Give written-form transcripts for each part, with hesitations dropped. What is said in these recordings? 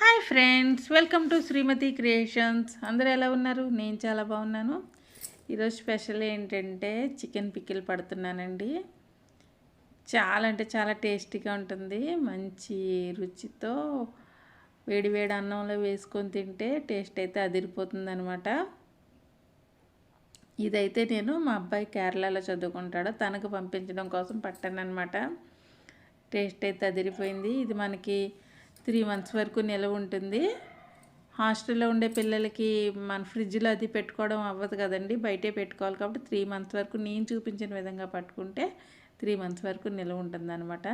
Hi friends, welcome to Srimathi creations. అందరూ ఎలా ఉన్నారు? నేను చాలా బాగున్నాను. ఈరోజు స్పెషల్ ఏంటంటే చికెన్ పికిల్ పడుతున్నానండి. చాలా అంటే చాలా టేస్టీగా ఉంటుంది. మంచి రుచితో వేడి వేడి అన్నంలో వేసుకొని తింటే టేస్ట్ అయితే అదిరిపోతుంది అనమాట. ఇదైతే నేను మా అబ్బాయి కేరళలో చదువుకుంటాడు, తనకు పంపించడం కోసం పట్టాను అనమాట. టేస్ట్ అయితే అదిరిపోయింది. ఇది మనకి 3 months వరకు నిల్వ ఉంటుంది. హాస్టల్లో ఉండే పిల్లలకి మన ఫ్రిడ్జ్లో అది పెట్టుకోవడం అవ్వదు కదండి, బయటే పెట్టుకోవాలి. కాబట్టి 3 months వరకు నేను చూపించిన విధంగా పట్టుకుంటే 3 months వరకు నిల్వ ఉంటుంది అనమాట.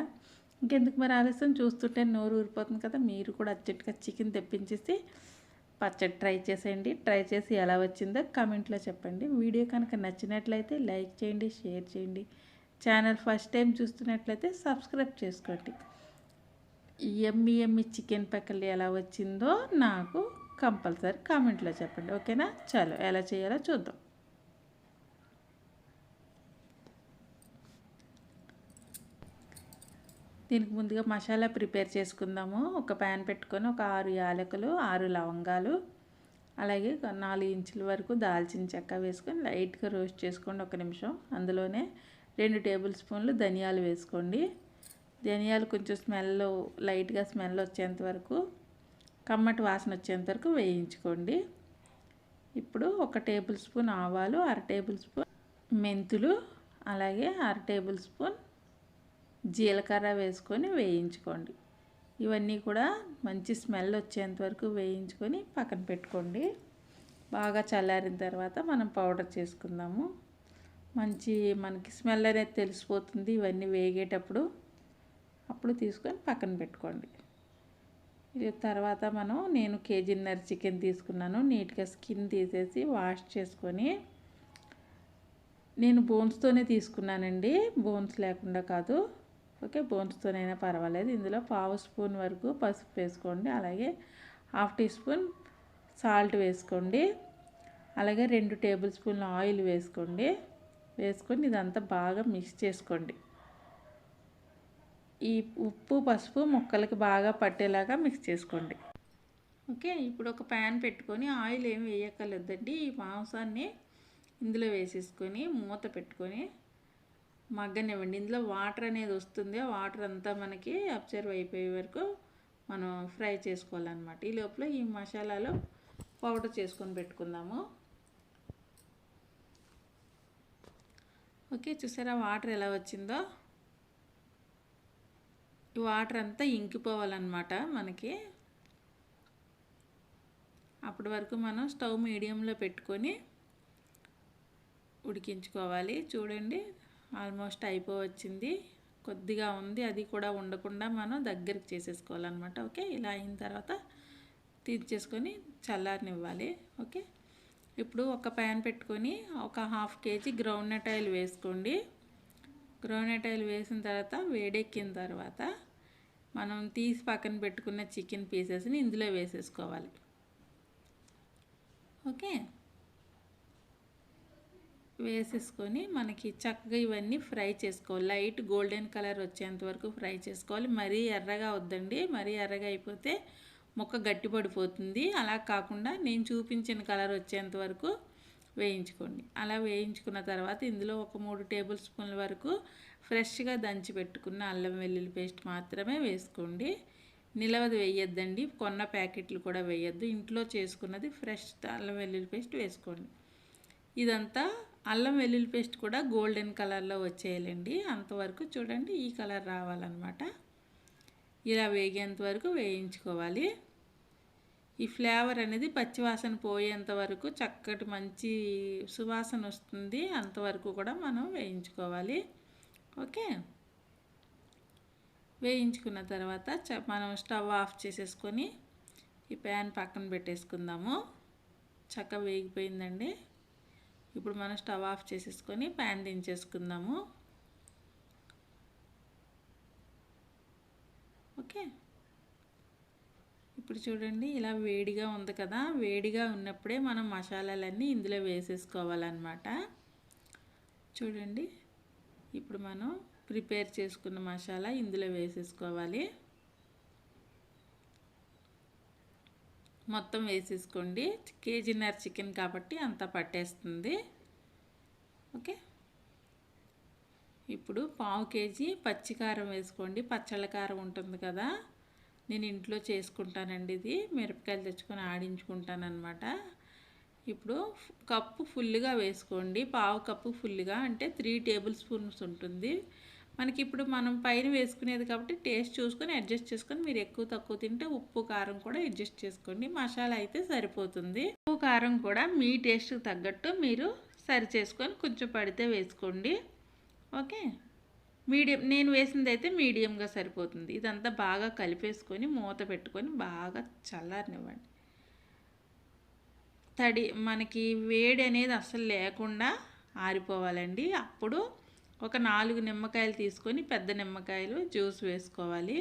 ఇంకెందుకు మరి ఆలస్యం, చూస్తుంటే నోరు ఊరిపోతుంది కదా. మీరు కూడా అర్జెంటుగా చికెన్ తెప్పించేసి పచ్చడి ట్రై చేసేయండి. ట్రై చేసి ఎలా వచ్చిందో కామెంట్లో చెప్పండి. వీడియో కనుక నచ్చినట్లయితే లైక్ చేయండి, షేర్ చేయండి. ఛానల్ ఫస్ట్ టైం చూస్తున్నట్లయితే సబ్స్క్రైబ్ చేసుకోండి. ఎమ్మి ఎమ్మి చికెన్ పికిల్ ఎలా వచ్చిందో నాకు కంపల్సరీ కామెంట్లో చెప్పండి, ఓకేనా? చలో ఎలా చేయాలో చూద్దాం. దీనికి ముందుగా మసాలా ప్రిపేర్ చేసుకుందాము. ఒక ప్యాన్ పెట్టుకొని ఒక 6 యాలకులు, 6 లవంగాలు, అలాగే 4 ఇంచుల వరకు దాల్చిన చెక్క వేసుకొని లైట్గా రోస్ట్ చేసుకోండి 1 నిమిషం. అందులోనే 2 టేబుల్ స్పూన్లు ధనియాలు వేసుకోండి. ధనియాలు కొంచెం లైట్గా స్మెల్ వచ్చేంత వరకు, కమ్మటి వాసన వచ్చేంత వరకు వేయించుకోండి. ఇప్పుడు 1 టేబుల్ స్పూన్ ఆవాలు, 1/2 టేబుల్ స్పూన్ మెంతులు, అలాగే 1/2 టేబుల్ స్పూన్ జీలకర్ర వేసుకొని వేయించుకోండి. ఇవన్నీ కూడా మంచి స్మెల్ వచ్చేంత వరకు వేయించుకొని పక్కన పెట్టుకోండి. బాగా చల్లారిన తర్వాత మనం పౌడర్ చేసుకుందాము. మనకి స్మెల్ అనేది తెలిసిపోతుంది ఇవన్నీ వేగేటప్పుడు. అప్పుడు తీసుకొని పక్కన పెట్టుకోండి. తర్వాత నేను కేజీన్నర చికెన్ తీసుకున్నాను. నీట్గా స్కిన్ తీసేసి వాష్ చేసుకొని, నేను బోన్స్తోనే తీసుకున్నానండి, బోన్స్ లేకుండా కాదు. ఓకే, బోన్స్తోనైనా పర్వాలేదు. ఇందులో 1/2 స్పూన్ వరకు పసుపు వేసుకోండి, అలాగే 1/2 టీ స్పూన్ సాల్ట్ వేసుకోండి, అలాగే 2 టేబుల్ స్పూన్ల ఆయిల్ వేసుకొని ఇదంతా బాగా మిక్స్ చేసుకోండి. ఈ ఉప్పు పసుపు ముక్కలకి బాగా పట్టేలాగా మిక్స్ చేసుకోండి. ఓకే, ఇప్పుడు ఒక ప్యాన్ పెట్టుకొని ఆయిల్ ఏమి వేయక్కర్లేదండి. ఈ మాంసాన్ని ఇందులో వేసేసుకొని మూత పెట్టుకొని మగ్గనివ్వండి. ఇందులో వాటర్ అనేది వస్తుంది, ఆ వాటర్ అంతా మనకి అబ్జర్వ్ అయిపోయే వరకు మనం ఫ్రై చేసుకోవాలన్నమాట. ఈ లోపల ఈ మసాలాలో పౌడర్ చేసుకొని పెట్టుకుందాము. ఓకే, చూసారా వాటర్ ఎలా వచ్చిందో? ఈ వాటర్ అంతా ఇంకిపోవాలన్నమాట మనకి. అప్పటి వరకు మనం స్టవ్ మీడియంలో పెట్టుకొని ఉడికించుకోవాలి. చూడండి, ఆల్మోస్ట్ అయిపోవచ్చింది. కొద్దిగా ఉంది, అది కూడా ఉండకుండా మనం దగ్గరికి చేసేసుకోవాలన్నమాట. ఓకే, ఇలా అయిన తర్వాత తీర్చేసుకొని చల్లారనివ్వాలి. ఓకే, ఇప్పుడు ఒక ప్యాన్ పెట్టుకొని ఒక 1/2 kg గ్రౌండ్నట్ ఆయిల్ వేసుకోండి. గ్రౌండ్నట్ ఆయిల్ వేసిన తర్వాత వేడెక్కిన తర్వాత మనం తీసి పక్కన పెట్టుకున్న చికెన్ పీసెస్ని ఇందులో వేసేసుకోవాలి. ఓకే, వేసేసుకొని మనకి చక్కగా ఇవన్నీ ఫ్రై చేసుకోవాలి. లైట్ గోల్డెన్ కలర్ వచ్చేంత వరకు ఫ్రై చేసుకోవాలి. మరీ ఎర్రగా వద్దండి, మరీ ఎర్రగా అయిపోతే ముక్క గట్టి పడిపోతుంది. అలా కాకుండా నేను చూపించిన కలర్ వచ్చేంత వరకు వేయించుకోండి. అలా వేయించుకున్న తర్వాత ఇందులో ఒక 3 టేబుల్ స్పూన్ల వరకు ఫ్రెష్గా దంచి పెట్టుకున్న అల్లం వెల్లుల్లి పేస్ట్ మాత్రమే వేసుకోండి. నిలవది వేయొద్దండి, కొన్న ప్యాకెట్లు కూడా వేయొద్దు. ఇంట్లో చేసుకున్నది ఫ్రెష్ అల్లం వెల్లుల్లి పేస్ట్ వేసుకోండి. ఇదంతా అల్లం వెల్లుల్లి పేస్ట్ కూడా గోల్డెన్ కలర్లో వచ్చేయాలండి. అంతవరకు చూడండి, ఈ కలర్ రావాలన్నమాట. ఇలా వేగేంత వరకు వేయించుకోవాలి. ఈ ఫ్లేవర్ అనేది పచ్చివాసన పోయేంత వరకు, చక్కటి మంచి సువాసన వస్తుంది, అంతవరకు కూడా మనం వేయించుకోవాలి. ఓకే, వేయించుకున్న తర్వాత మనం స్టవ్ ఆఫ్ చేసేసుకొని ఈ ప్యాన్ పక్కన పెట్టేసుకుందాము. చక్కగా వేగిపోయిందండి. ఇప్పుడు మనం స్టవ్ ఆఫ్ చేసేసుకొని ప్యాన్ దించేసుకుందాము. ఓకే, ఇప్పుడు చూడండి, ఇలా వేడిగా ఉంది కదా. వేడిగా ఉన్నప్పుడే మనం మసాలాలన్నీ ఇందులో వేసేసుకోవాలన్నమాట. చూడండి, ఇప్పుడు మనం ప్రిపేర్ చేసుకున్న మసాలా ఇందులో వేసేసుకోవాలి. మొత్తం వేసేసుకోండి. కేజీన్నర చికెన్ కాబట్టి అంతా పట్టేస్తుంది. ఓకే, ఇప్పుడు పావు కేజీ పచ్చికారం వేసుకోండి. పచ్చళ్ళ కారం ఉంటుంది కదా, నేను ఇంట్లో చేసుకుంటానండి. ఇది మిరపకాయలు తెచ్చుకొని ఆడించుకుంటాను అనమాట. ఇప్పుడు కప్పు ఫుల్గా వేసుకోండి. పావు కప్పు ఫుల్గా అంటే 3 టేబుల్ స్పూన్స్ ఉంటుంది మనకి. ఇప్పుడు మనం పైన వేసుకునేది కాబట్టి టేస్ట్ చూసుకొని అడ్జస్ట్ చేసుకొని, మీరు ఎక్కువ తక్కువ తింటే ఉప్పు కారం కూడా అడ్జస్ట్ చేసుకోండి. మసాలా అయితే సరిపోతుంది. ఉప్పు కారం కూడా మీ టేస్ట్కి తగ్గట్టు మీరు సరి చేసుకొని కొంచెం పడితే వేసుకోండి. ఓకే, మీడియం, నేను వేసింది అయితే మీడియంగా సరిపోతుంది. ఇదంతా బాగా కలిపేసుకొని మూత పెట్టుకొని బాగా చల్లారనివ్వండి. మనకి వేడి అనేది అస్సలు లేకుండా ఆరిపోవాలండి. అప్పుడు ఒక 4 నిమ్మకాయలు తీసుకొని, పెద్ద నిమ్మకాయలు జ్యూస్ వేసుకోవాలి.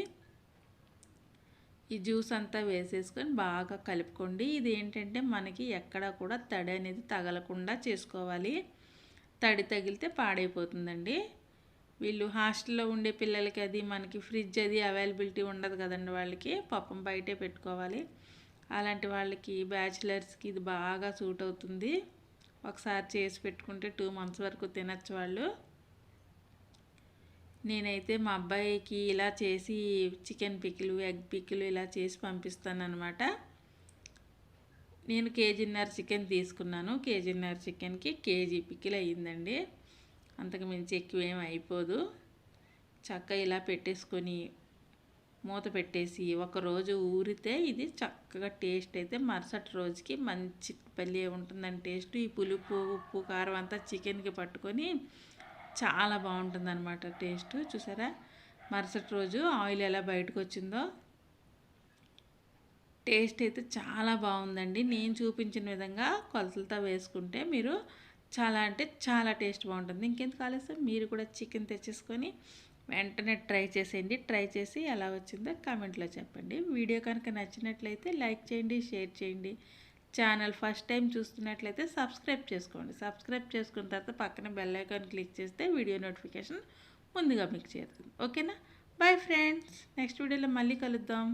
ఈ జ్యూస్ అంతా వేసేసుకొని బాగా కలుపుకోండి. ఇది ఏంటంటే మనకి ఎక్కడ కూడా తడి అనేది తగలకుండా చేసుకోవాలి. తడి తగిలితే పాడైపోతుందండి. వీళ్ళు హాస్టల్లో ఉండే పిల్లలకి అది మనకి ఫ్రిడ్జ్ అది అవైలబిలిటీ ఉండదు కదండి. వాళ్ళకి పాపం బయటే పెట్టుకోవాలి. అలాంటి వాళ్ళకి, బ్యాచిలర్స్కి ఇది బాగా సూట్ అవుతుంది. ఒకసారి చేసి పెట్టుకుంటే 2 మంత్స్ వరకు తినచ్చు వాళ్ళు. నేనైతే మా అబ్బాయికి ఇలా చేసి చికెన్ పికిలు, ఎగ్ పికిలు ఇలా చేసి పంపిస్తాను అనమాట. నేను కేజీన్నర చికెన్ తీసుకున్నాను. కేజీన్నర చికెన్కి కేజీ పికిల్ అయ్యిందండి. అంతకు మించి ఎక్కువ ఏం అయిపోదు. చక్కగా ఇలా పెట్టేసుకొని మూత పెట్టేసి ఒకరోజు ఊరితే ఇది చక్కగా టేస్ట్ అయితే మరుసటి రోజుకి మంచి పల్లె ఉంటుందండి టేస్ట్. ఈ పులుపు, ఉప్పు, కారం అంతా చికెన్కి పట్టుకొని చాలా బాగుంటుంది అనమాట టేస్ట్. చూసారా మరుసటి రోజు ఆయిల్ ఎలా బయటకు వచ్చిందో. టేస్ట్ అయితే చాలా బాగుందండి. నేను చూపించిన విధంగా కొలతలతో వేసుకుంటే మీరు చాలా అంటే చాలా టేస్ట్ బాగుంటుంది. ఇంకెందుకు ఆలస్యం, మీరు కూడా చికెన్ తెచ్చేసుకొని వెంటనే ట్రై చేసేయండి. ట్రై చేసి ఎలా వచ్చిందో కామెంట్లో చెప్పండి. వీడియో కనుక నచ్చినట్లయితే లైక్ చేయండి, షేర్ చేయండి. ఛానల్ ఫస్ట్ టైం చూస్తున్నట్లయితే సబ్స్క్రైబ్ చేసుకోండి. సబ్స్క్రైబ్ చేసుకున్న తర్వాత పక్కన బెల్ ఐకాన్ క్లిక్ చేస్తే వీడియో నోటిఫికేషన్ ముందుగా మీకు చేరుతుంది. ఓకేనా, బాయ్ ఫ్రెండ్స్, నెక్స్ట్ వీడియోలో మళ్ళీ కలుద్దాం.